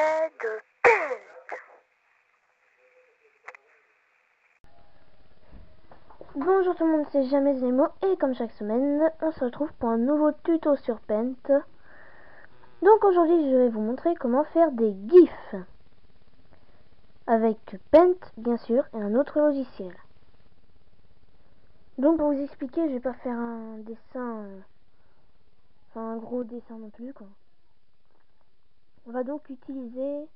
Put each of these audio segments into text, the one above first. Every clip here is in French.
de Paint. Bonjour tout le monde, c'est Jamais Nemo et comme chaque semaine, on se retrouve pour un nouveau tuto sur Paint. Donc aujourd'hui, je vais vous montrer comment faire des GIFs avec Paint, bien sûr, et un autre logiciel. Donc pour vous expliquer, je vais pas faire un dessin, un gros dessin non plus, quoi. On va donc utiliser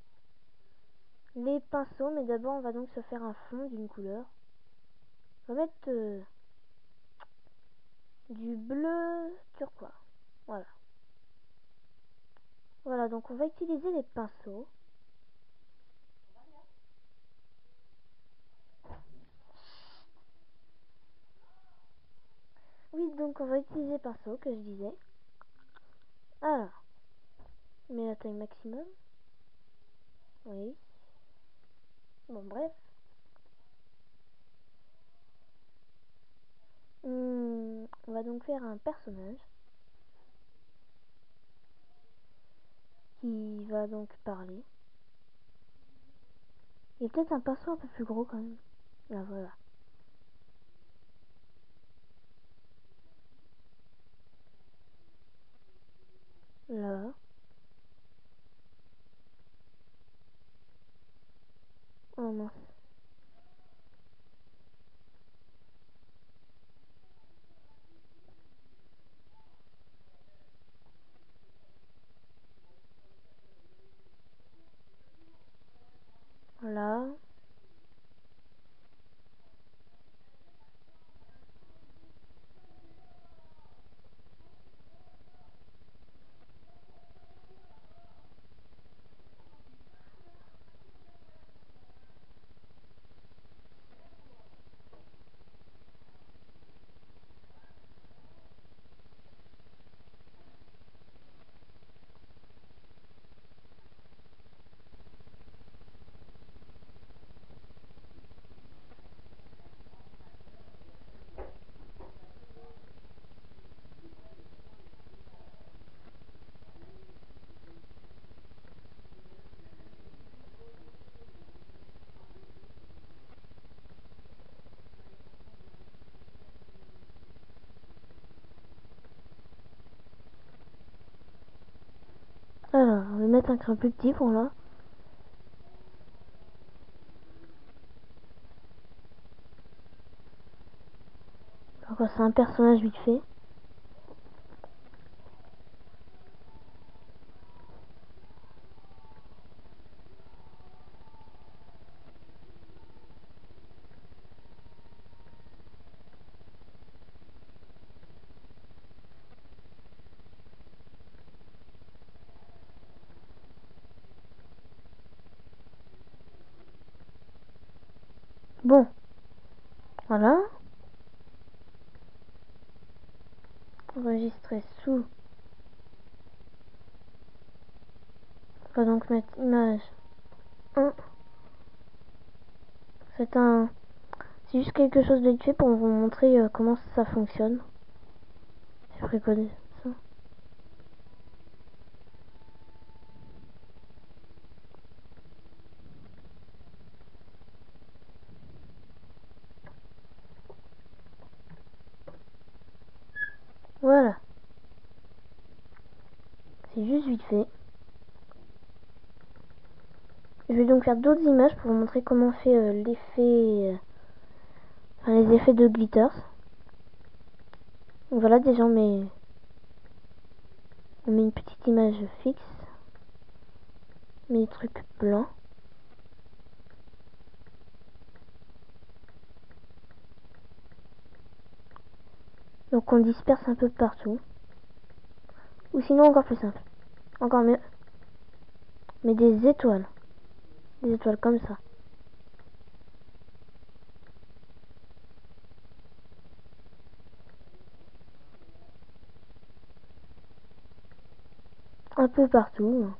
les pinceaux, mais d'abord on va donc se faire un fond d'une couleur. On va mettre du bleu turquoise. Voilà, donc on va utiliser les pinceaux. Oui, donc on va utiliser les pinceaux que je disais. Alors, on met la taille maximum. Oui. Bon, bref. On va donc faire un personnage qui va donc parler. Il y a peut-être un pinceau un peu plus gros quand même. Là, voilà. Là. Oh mince. Là. Alors, on va mettre un crayon plus petit pour là. Encore c'est un personnage vite fait. Bon. Voilà. Enregistrer sous. On va donc mettre image 1. C'est juste quelque chose de vite fait pour vous montrer comment ça fonctionne. Je préconise ça. Voilà. C'est juste vite fait. Je vais donc faire d'autres images pour vous montrer comment on fait l'effet, les effets de glitters. Donc voilà, déjà on met une petite image fixe, on met des trucs blancs. Donc on disperse un peu partout. Ou sinon encore plus simple, encore mieux, mais des étoiles comme ça. Un peu partout.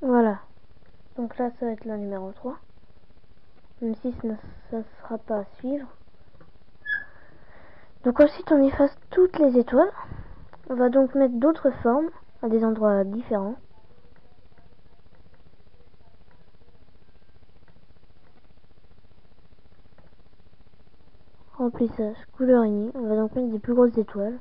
Voilà. Donc là, ça va être la numéro 3. Même si ça ne sera pas à suivre. Donc ensuite, on efface toutes les étoiles. On va donc mettre d'autres formes à des endroits différents. Remplissage, couleur unie. On va donc mettre des plus grosses étoiles.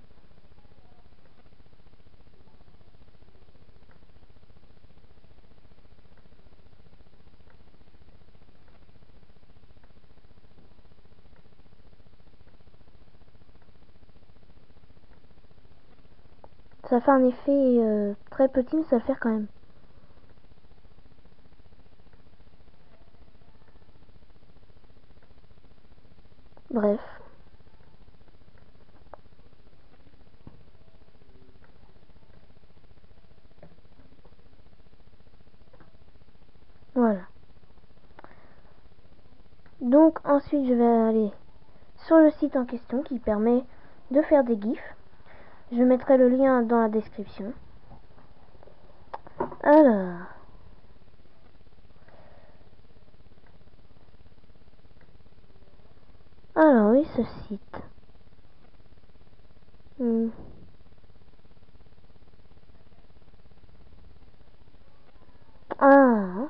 Ça fait un effet très petit, mais ça va le faire quand même. Bref. Voilà. Donc ensuite, je vais aller sur le site en question qui permet de faire des gifs. Je mettrai le lien dans la description. Alors oui, ce site. Ah.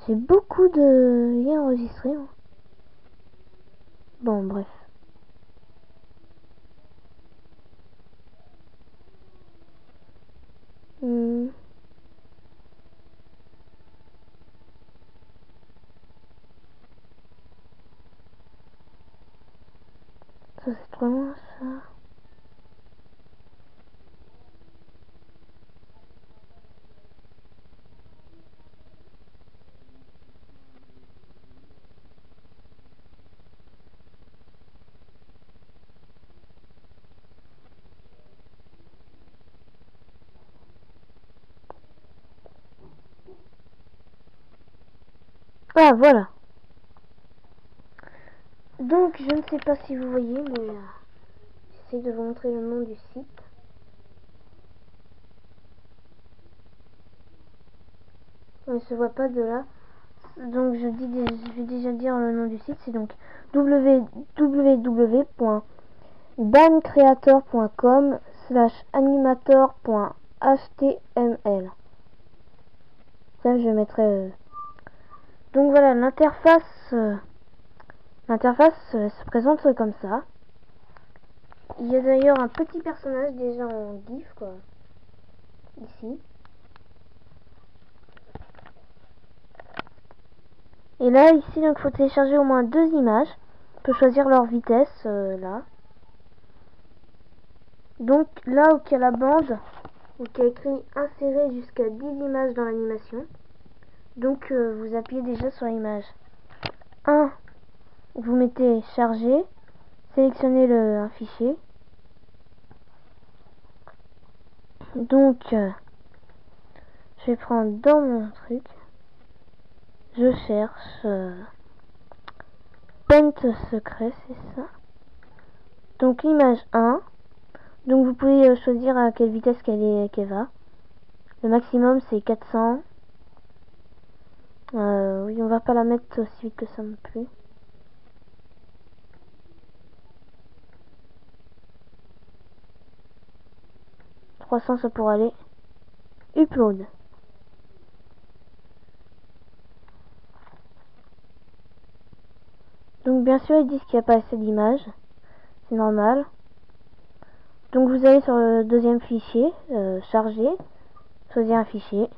J'ai beaucoup de liens enregistrés. Bon, bref. Ça c'est trop loin ça. Ah voilà. Donc je ne sais pas si vous voyez, mais j'essaie de vous montrer le nom du site. On ne se voit pas de là. Donc je vais déjà dire le nom du site, c'est donc www.bancreator.com/animator.html. Ça je mettrai. Donc voilà, l'interface se présente comme ça. Il y a d'ailleurs un petit personnage déjà en GIF quoi. Ici. Et là, ici, donc, faut télécharger au moins 2 images. On peut choisir leur vitesse, là. Donc, là où il y a la bande, où il y a écrit insérer jusqu'à 10 images dans l'animation. Donc, vous appuyez déjà sur l'image 1. Vous mettez charger. Sélectionnez un fichier. Donc, je vais prendre dans mon truc. Je cherche Paint secret, c'est ça. Donc, l'image 1. Donc vous pouvez choisir à quelle vitesse qu'elle va. Le maximum c'est 400. Oui, on va pas la mettre aussi vite que ça non plus. « 300 ça pourrait aller. Upload. Donc bien sûr ils disent qu'il n'y a pas assez d'images. C'est normal. Donc vous allez sur le deuxième fichier, charger, choisir un fichier.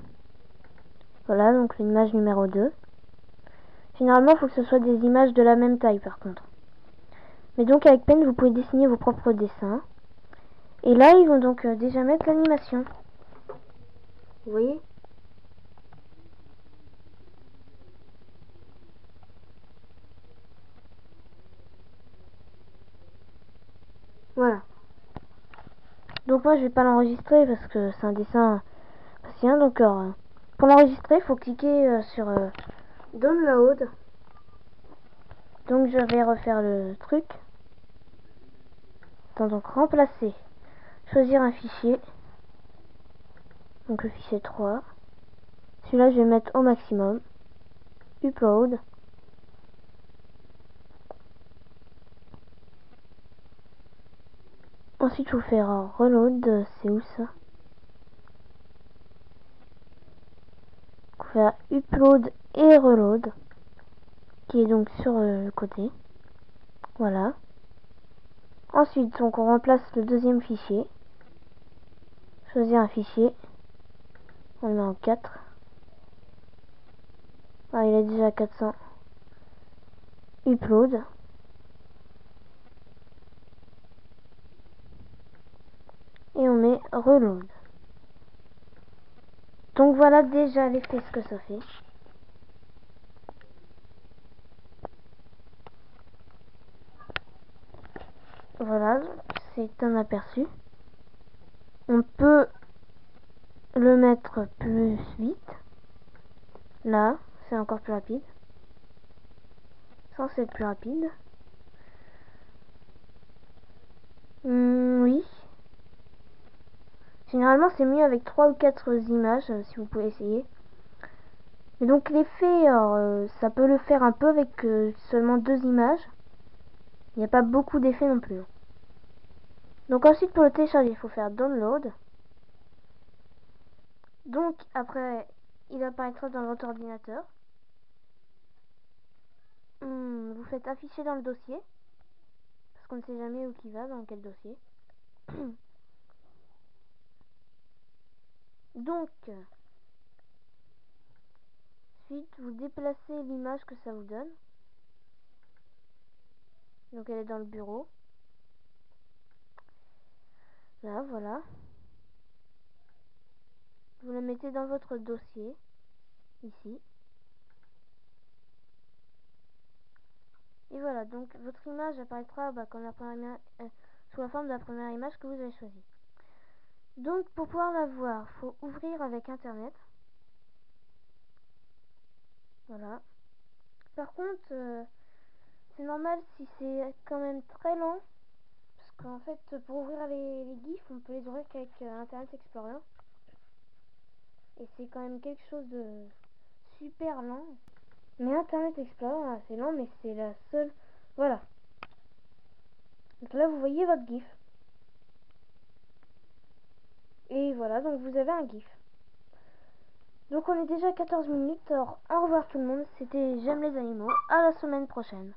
Voilà, donc l'image numéro 2. Généralement il faut que ce soit des images de la même taille par contre. Mais donc avec Paint vous pouvez dessiner vos propres dessins. Et là ils vont donc déjà mettre l'animation. Vous voyez ? Voilà. Donc moi je vais pas l'enregistrer parce que c'est un dessin patient. Donc pour l'enregistrer il faut cliquer sur Download. Donc je vais refaire le truc. l'instant. Donc remplacer, choisir un fichier, donc le fichier 3. Celui-là je vais mettre au maximum. Upload. Ensuite il faut faire un reload. C'est où ça? Il faut faire upload et reload, qui est donc sur le côté. Voilà. Ensuite donc on remplace le deuxième fichier. Choisir un fichier. On le met en 4. Ah, il est déjà 400. Upload. Et on met reload. Donc voilà déjà l'effet ce que ça fait. Voilà, c'est un aperçu. On peut le mettre plus vite. Là, c'est encore plus rapide. Censé être plus rapide. Oui. Généralement, c'est mieux avec 3 ou 4 images, si vous pouvez essayer. Mais donc l'effet, ça peut le faire un peu avec seulement 2 images. Il n'y a pas beaucoup d'effets non plus. Donc ensuite, pour le télécharger, il faut faire download. Donc après, il apparaîtra dans votre ordinateur. Vous faites afficher dans le dossier. Parce qu'on ne sait jamais où il va, dans quel dossier. Donc, ensuite, vous déplacez l'image que ça vous donne. Donc elle est dans le bureau. Là, voilà. Vous la mettez dans votre dossier. Ici. Et voilà, donc votre image apparaîtra comme la première, sous la forme de la première image que vous avez choisie. Donc pour pouvoir la voir, il faut ouvrir avec internet. Voilà. Par contre, c'est normal si c'est quand même très lent. Parce qu'en fait, pour ouvrir les GIFs, on peut les ouvrir qu'avec Internet Explorer. Et c'est quand même quelque chose de super lent. Mais Internet Explorer, c'est lent, mais c'est la seule... Voilà. Donc là, vous voyez votre GIF. Et voilà, donc vous avez un GIF. Donc on est déjà à 14 minutes. Alors, au revoir tout le monde. C'était J'aime les animaux. À la semaine prochaine.